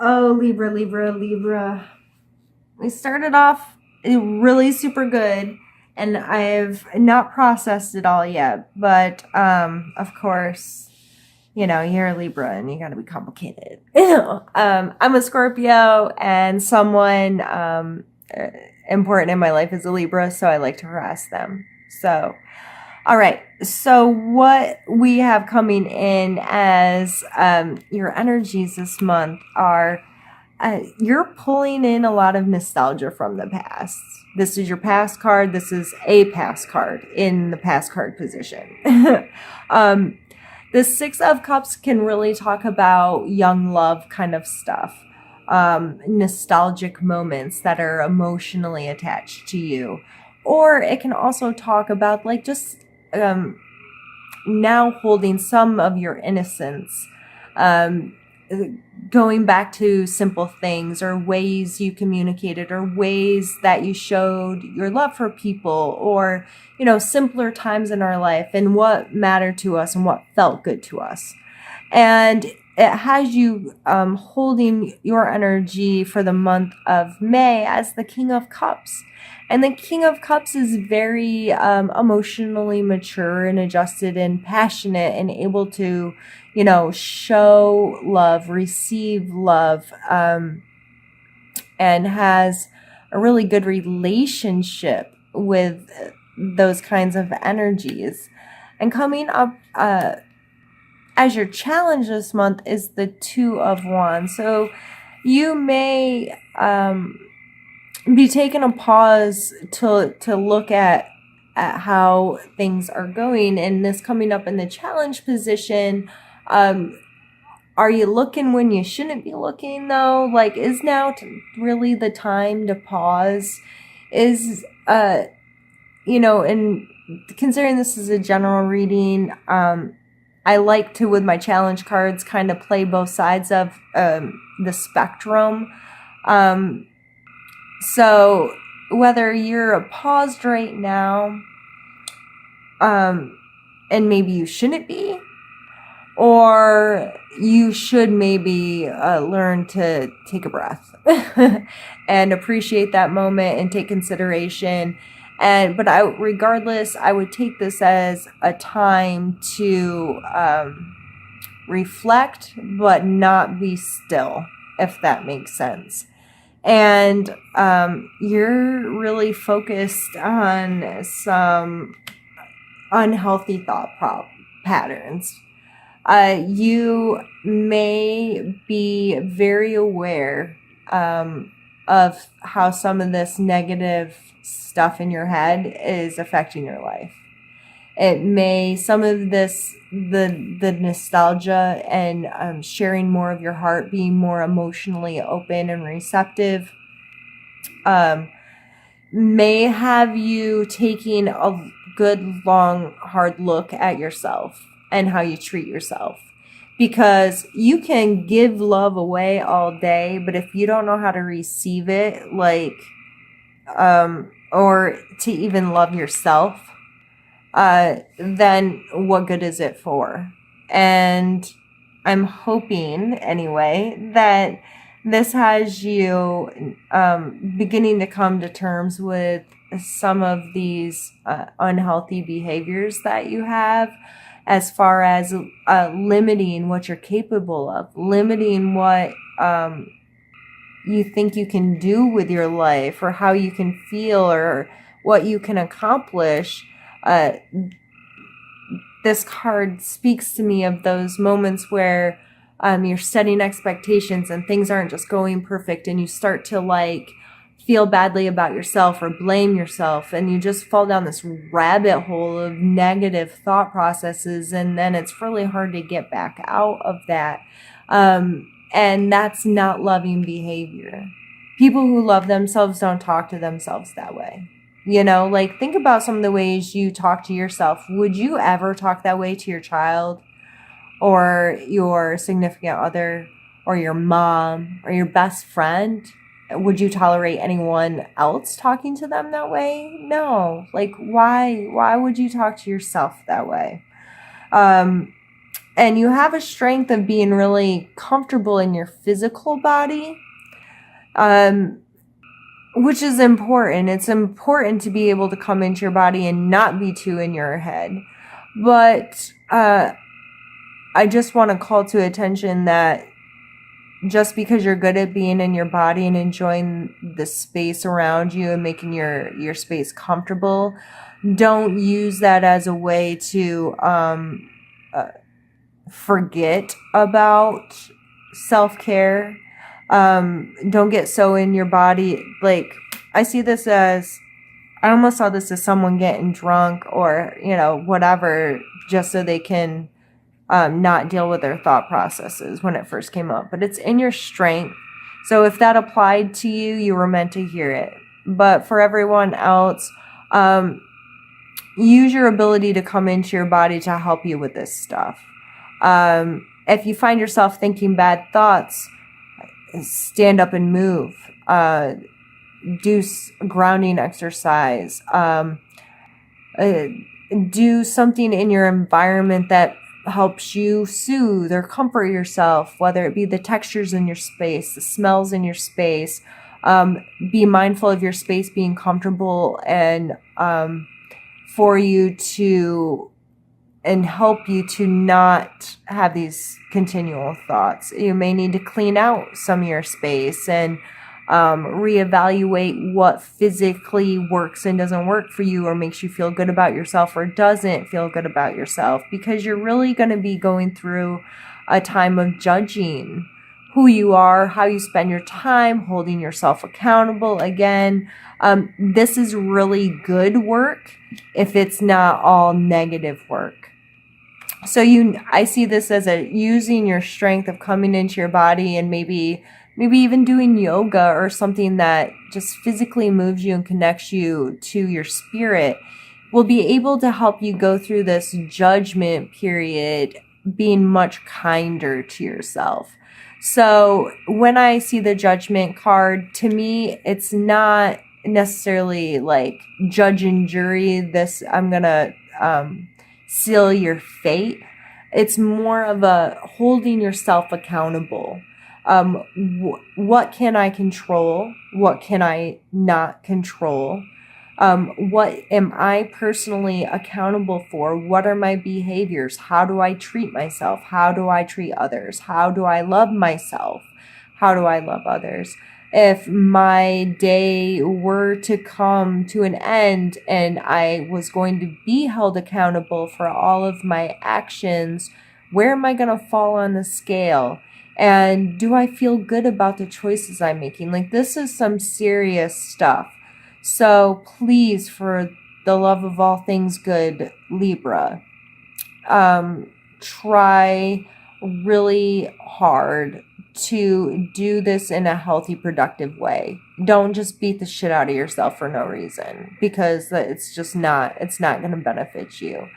Oh, Libra, Libra, Libra. We started off really super good, and I've not processed it all yet. But of course, you're a Libra and you got to be complicated. I'm a Scorpio, and someone important in my life is a Libra, so I like to harass them. So, all right. So, what we have coming in as your energies this month are you're pulling in a lot of nostalgia from the past. This is your past card. This is a past card in the past card position. um, the Six of Cups can really talk about young love kind of stuff, nostalgic moments that are emotionally attached to you. Or it can also talk about like just now holding some of your innocence, um, going back to simple things or ways you communicated or ways that you showed your love for people, or simpler times in our life and what mattered to us and what felt good to us. And it has you holding your energy for the month of May as the King of Cups. And the King of Cups is very emotionally mature and adjusted and passionate and able to, show love, receive love, and has a really good relationship with those kinds of energies. And coming up as your challenge this month is the Two of Wands. So you may be taking a pause to look at how things are going, and this coming up in the challenge position. Are you looking when you shouldn't be looking though? Like, is now really the time to pause? Is and considering this is a general reading, I like to, with my challenge cards, kind of play both sides of the spectrum. So whether you're paused right now, and maybe you shouldn't be, or you should maybe learn to take a breath and appreciate that moment and take consideration. But regardless, I would take this as a time to reflect, but not be still, if that makes sense. And you're really focused on some unhealthy thought patterns. You may be very aware of how some of this negative stuff in your head is affecting your life. It may, some of this, the nostalgia and sharing more of your heart, being more emotionally open and receptive, may have you taking a good, long, hard look at yourself and how you treat yourself. Because you can give love away all day, but if you don't know how to receive it, or to even love yourself, then what good is it for? And I'm hoping, anyway, that this has you beginning to come to terms with some of these unhealthy behaviors that you have, as far as limiting what you're capable of, limiting what you think you can do with your life, or how you can feel, or what you can accomplish. This card speaks to me of those moments where you're setting expectations and things aren't just going perfect, and you start to feel badly about yourself or blame yourself, and you just fall down this rabbit hole of negative thought processes, and then it's really hard to get back out of that. And that's not loving behavior. People who love themselves don't talk to themselves that way. Think about some of the ways you talk to yourself. Would you ever talk that way to your child, or your significant other, or your mom, or your best friend? Would you tolerate anyone else talking to them that way? No. Why would you talk to yourself that way? and you have a strength of being really comfortable in your physical body, which is important. It's important to be able to come into your body and not be too in your head. But I just want to call to attention that just because you're good at being in your body and enjoying the space around you and making your space comfortable, don't use that as a way to forget about self-care. Don't get so in your body. Like, I see this as, I almost saw this as someone getting drunk or, whatever, just so they can not deal with their thought processes when it first came up. But it's in your strength. So if that applied to you, you were meant to hear it. But for everyone else, use your ability to come into your body to help you with this stuff. If you find yourself thinking bad thoughts, stand up and move. Do grounding exercise. Do something in your environment that helps you soothe or comfort yourself, whether it be the textures in your space, the smells in your space. Be mindful of your space being comfortable and for you to, and help you to not have these continual thoughts. You may need to clean out some of your space and reevaluate what physically works and doesn't work for you, or makes you feel good about yourself or doesn't feel good about yourself, because you're really going to be going through a time of judging who you are, how you spend your time, holding yourself accountable. Again, this is really good work if it's not all negative work. So I see this as using your strength of coming into your body and maybe even doing yoga or something that just physically moves you and connects you to your spirit will be able to help you go through this judgment period being much kinder to yourself. So when I see the judgment card, to me, it's not necessarily like judge and jury. This, I'm going to seal your fate. It's more of a holding yourself accountable. What can I control? What can I not control? What am I personally accountable for? What are my behaviors? How do I treat myself? How do I treat others? How do I love myself? How do I love others? If my day were to come to an end and I was going to be held accountable for all of my actions, where am I going to fall on the scale? And do I feel good about the choices I'm making? Like, this is some serious stuff. So please, for the love of all things good, Libra, try really hard to do this in a healthy, productive way. Don't just beat the shit out of yourself for no reason, because it's not going to benefit you.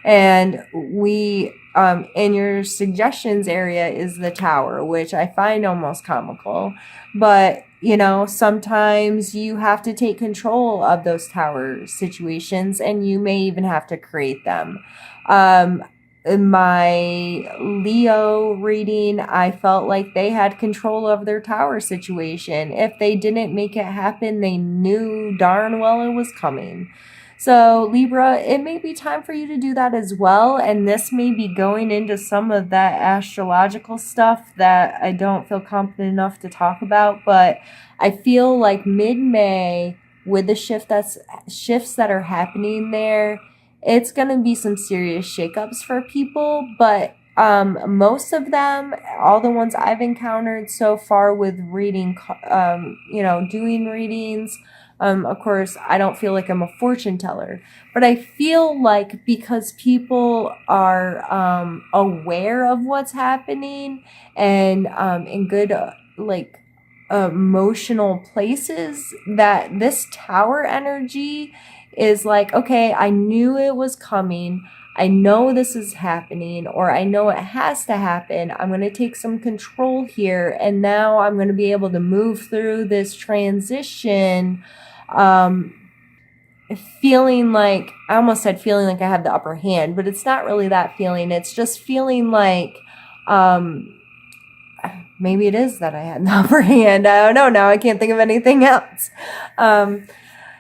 And we, in your suggestions area is the Tower, which I find almost comical, but sometimes you have to take control of those Tower situations, and you may even have to create them. In my Leo reading, I felt like they had control of their Tower situation. If they didn't make it happen, they knew darn well it was coming. So Libra, it may be time for you to do that as well. And this may be going into some of that astrological stuff that I don't feel confident enough to talk about. But I feel like mid-May, with the shifts that are happening there, it's going to be some serious shakeups for people. But most of them, all the ones I've encountered so far with reading, doing readings, of course, I don't feel like I'm a fortune teller, but I feel like because people are aware of what's happening and in good emotional places, that this Tower energy is like, okay, I knew it was coming. I know this is happening, or I know it has to happen. I'm going to take some control here, and now I'm going to be able to move through this transition feeling like, I almost said feeling like I have the upper hand, but it's not really that feeling. It's just feeling like, maybe it is that I had the upper hand. I don't know. Now I can't think of anything else.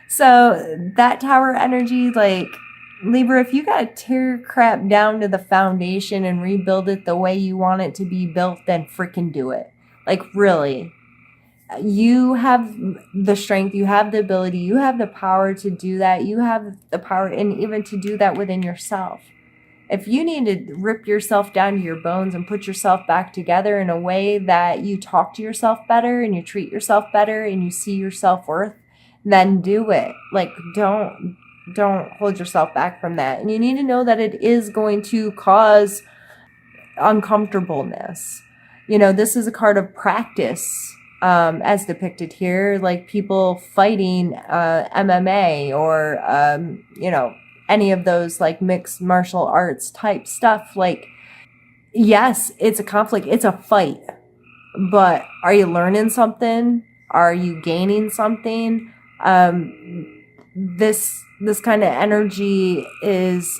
So that tower energy, like, Libra, if you got to tear crap down to the foundation and rebuild it the way you want it to be built, then freaking do it. Like, really. You have the strength, you have the ability, you have the power to do that. You have the power, and even to do that within yourself. If you need to rip yourself down to your bones and put yourself back together in a way that you talk to yourself better and you treat yourself better and you see your self-worth, then do it. Like, don't hold yourself back from that. And you need to know that it is going to cause uncomfortableness. You know, this is a card of practice, as depicted here, like people fighting MMA or, you know, any of those like mixed martial arts type stuff. Like, yes, it's a conflict, it's a fight, but are you learning something? Are you gaining something? This kind of energy is,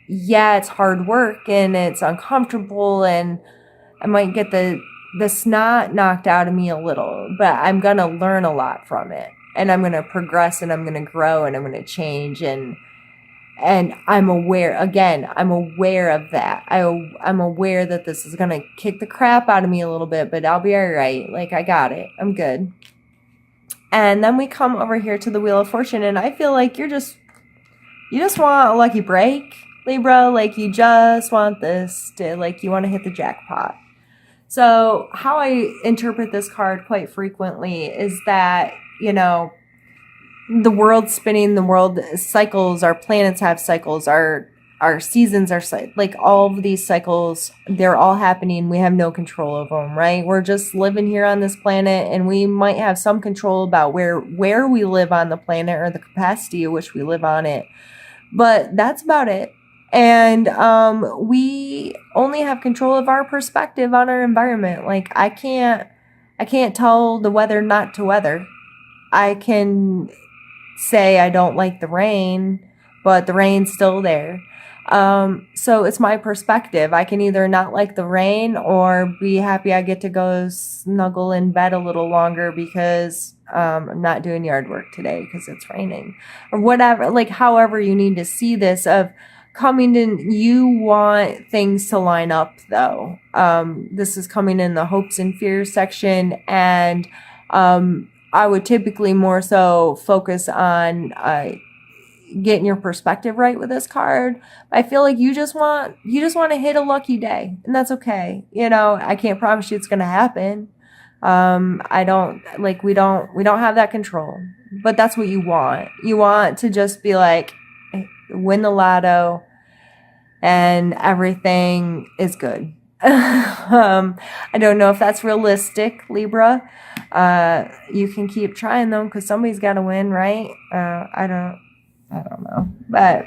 yeah, it's hard work and it's uncomfortable, and I might get the snot knocked out of me a little, but I'm going to learn a lot from it, and I'm going to progress, and I'm going to grow, and I'm going to change. And I'm aware, again, I'm aware of that. I'm aware that this is going to kick the crap out of me a little bit, but I'll be all right. Like, I got it. I'm good. And then we come over here to the Wheel of Fortune, and I feel like you just want a lucky break, Libra. Like, you just want this to, like, you want to hit the jackpot. So how I interpret this card quite frequently is that, you know, the world's spinning, the world cycles, our planets have cycles, our seasons are like all of these cycles, they're all happening. We have no control over them, right? We're just living here on this planet, and we might have some control about where we live on the planet or the capacity at which we live on it. But that's about it. And we only have control of our perspective on our environment. Like, I can't tell the weather not to weather. I can say I don't like the rain, but the rain's still there. So it's my perspective. I can either not like the rain or be happy I get to go snuggle in bed a little longer because I'm not doing yard work today because it's raining, or whatever. Like, however you need to see this of coming in, you want things to line up, though. This is coming in the hopes and fears section, and I would typically more so focus on getting your perspective right with this card. I feel like you just want to hit a lucky day, and that's okay. You know, I can't promise you it's going to happen. I don't, like, we don't have that control, but that's what you want. You want to just be like, win the lotto and everything is good. I don't know if that's realistic, Libra. You can keep trying though, because somebody's got to win, right? I don't know, but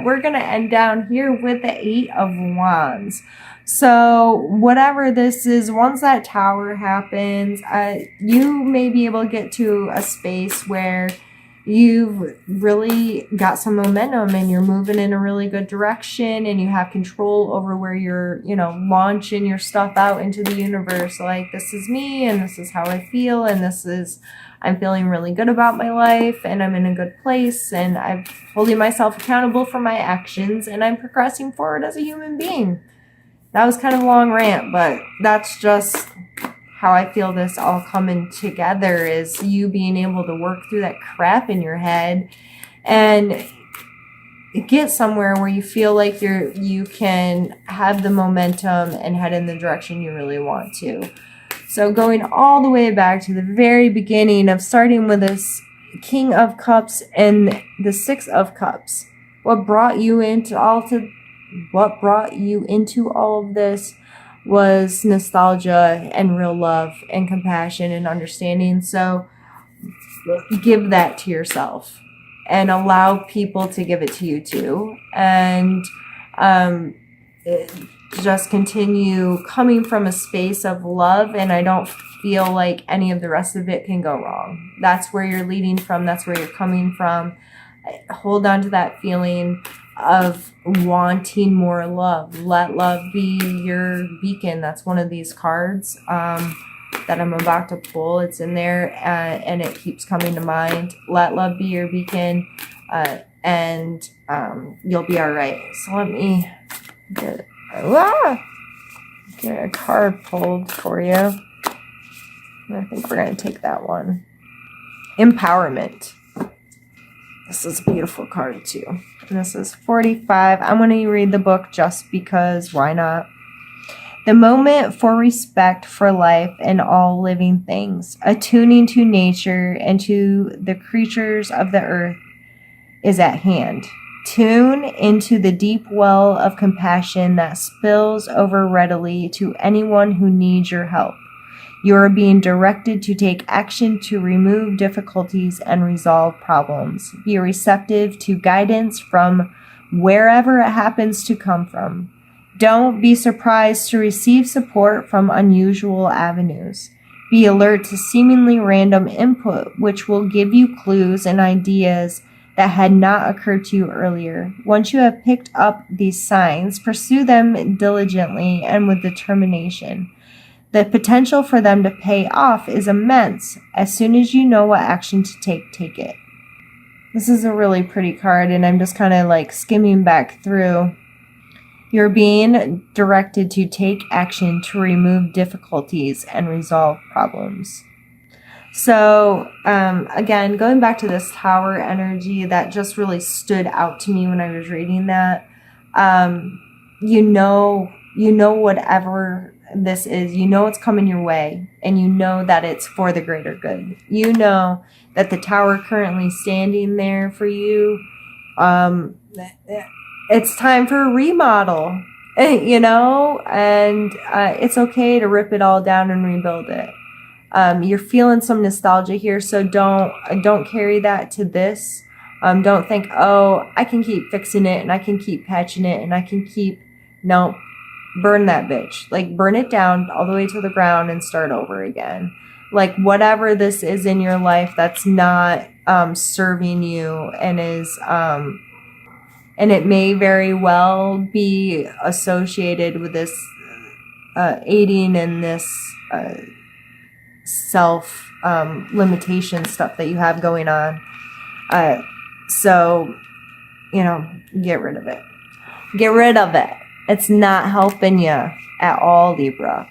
we're gonna end down here with the 8 of Wands. So whatever this is, once that tower happens, you may be able to get to a space where you've really got some momentum and you're moving in a really good direction, and you have control over where you're, you know, launching your stuff out into the universe. Like, this is me, and this is how I feel, and I'm feeling really good about my life, and I'm in a good place, and I'm holding myself accountable for my actions, and I'm progressing forward as a human being. That was kind of a long rant, but that's just how I feel this all coming together, is you being able to work through that crap in your head and get somewhere where you feel like you can have the momentum and head in the direction you really want to. So going all the way back to the very beginning of starting with this King of Cups and the 6 of Cups, what brought you into all of this was nostalgia and real love and compassion and understanding. So give that to yourself and allow people to give it to you too. And just continue coming from a space of love, and I don't feel like any of the rest of it can go wrong. That's where you're leading from. That's where you're coming from. Hold on to that feeling of wanting more love. Let love be your beacon. That's one of these cards that I'm about to pull. It's in there, and it keeps coming to mind. Let love be your beacon, and you'll be all right. So let me get a card pulled for you. I think we're going to take that one. Empowerment. This is a beautiful card too. And this is 45. I'm going to read the book just because, why not? The moment for respect for life and all living things, attuning to nature and to the creatures of the earth, is at hand. Tune into the deep well of compassion that spills over readily to anyone who needs your help. You are being directed to take action to remove difficulties and resolve problems. Be receptive to guidance from wherever it happens to come from. Don't be surprised to receive support from unusual avenues. Be alert to seemingly random input, which will give you clues and ideas that had not occurred to you earlier. Once you have picked up these signs, pursue them diligently and with determination. The potential for them to pay off is immense. As soon as you know what action to take, take it. This is a really pretty card, and I'm just kind of like skimming back through. You're being directed to take action to remove difficulties and resolve problems. So, again, going back to this Tower energy, that just really stood out to me when I was reading that. You know whatever this is, you know it's coming your way, and you know that it's for the greater good. You know that the Tower currently standing there for you, it's time for a remodel, and it's okay to rip it all down and rebuild it. You're feeling some nostalgia here, so don't carry that to this. Don't think, oh, I can keep fixing it, and I can keep patching it, and I can keep, no. Burn that bitch. Like, burn it down all the way to the ground and start over again. Like, whatever this is in your life that's not serving you and is and it may very well be associated with this aiding in this self limitation stuff that you have going on. So, get rid of it. Get rid of it. It's not helping you at all, Libra.